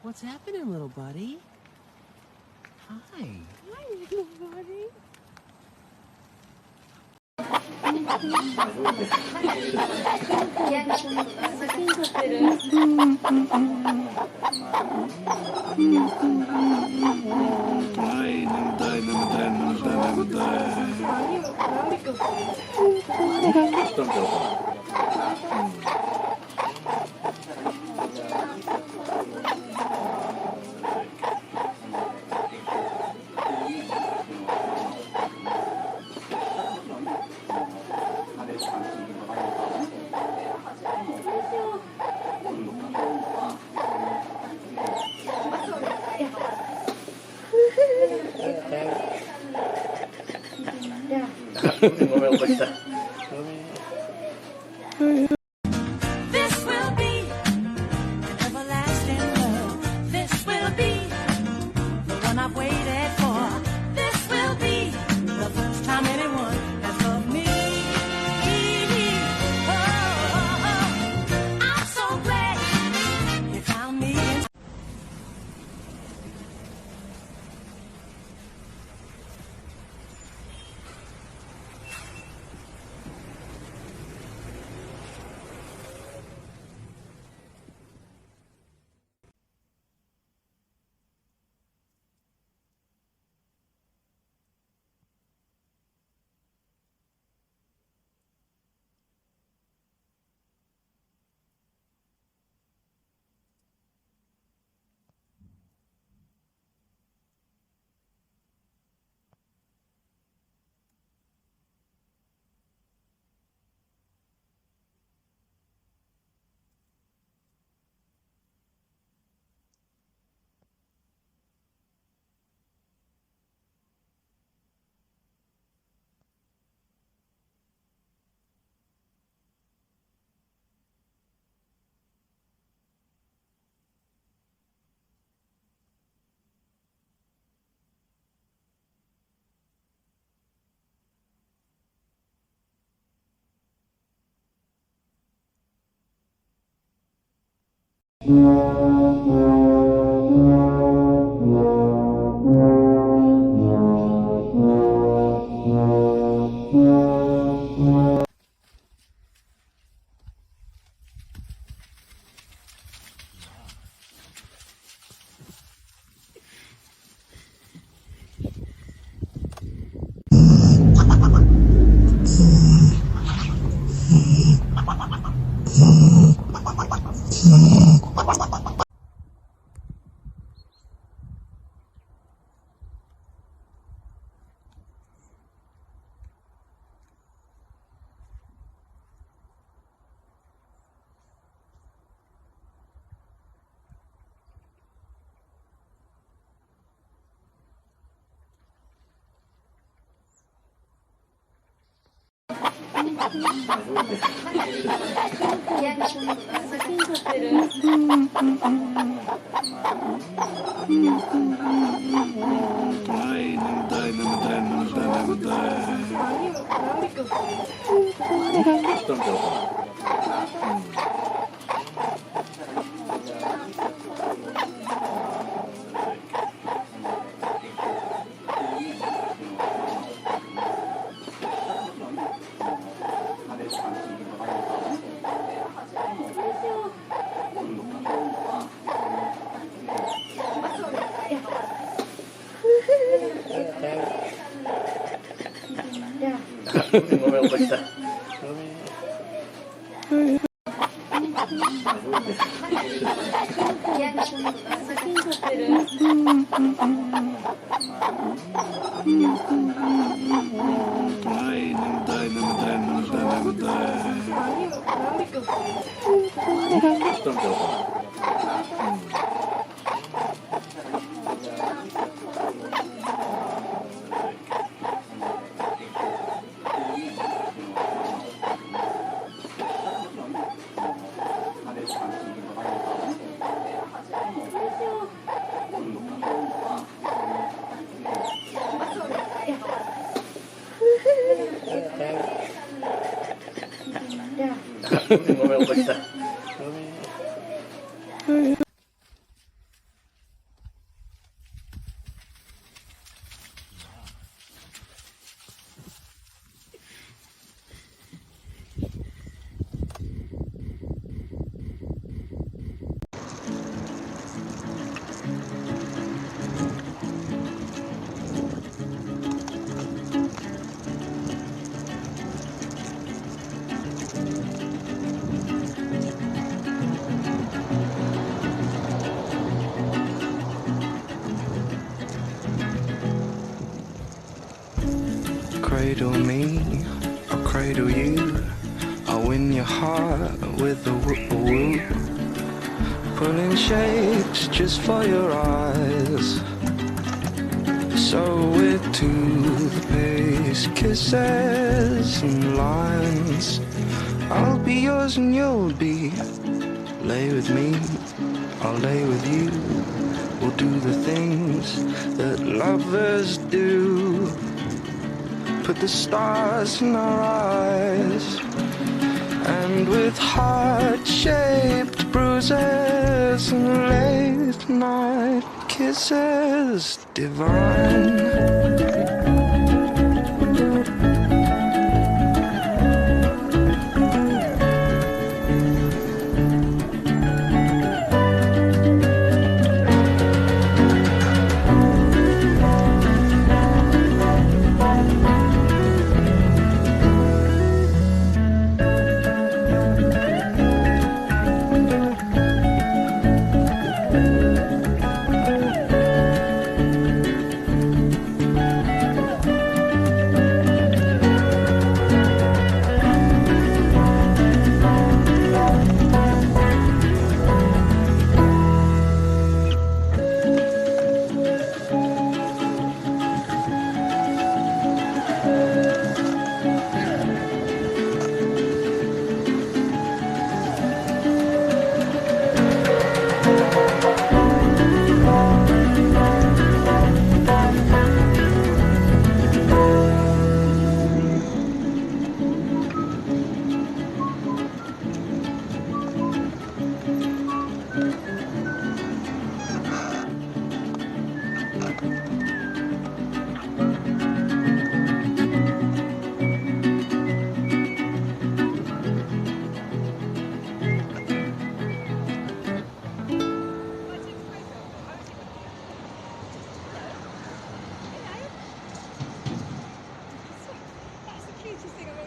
What's happening, little buddy? Hi. Hi, little buddy.ごめん、起こした。This will be an everlasting love. This will be the one I've waited for. This will be the first time anyone has loved me. Oh, I'm so glad you found me.ごめん、起こした。ごめん、起こした。cradle me, I'll cradle you. I'll win your heart with a whoop-a-whoop. Pulling shapes just for your eyes. So with toothpaste, kisses and lines, I'll be yours and you'll be. Lay with me, I'll lay with you. We'll do the things that lovers do. Put the stars in our eyes. And with heart-shaped bruises and late night kisses divine. That's the cutest thing I've ever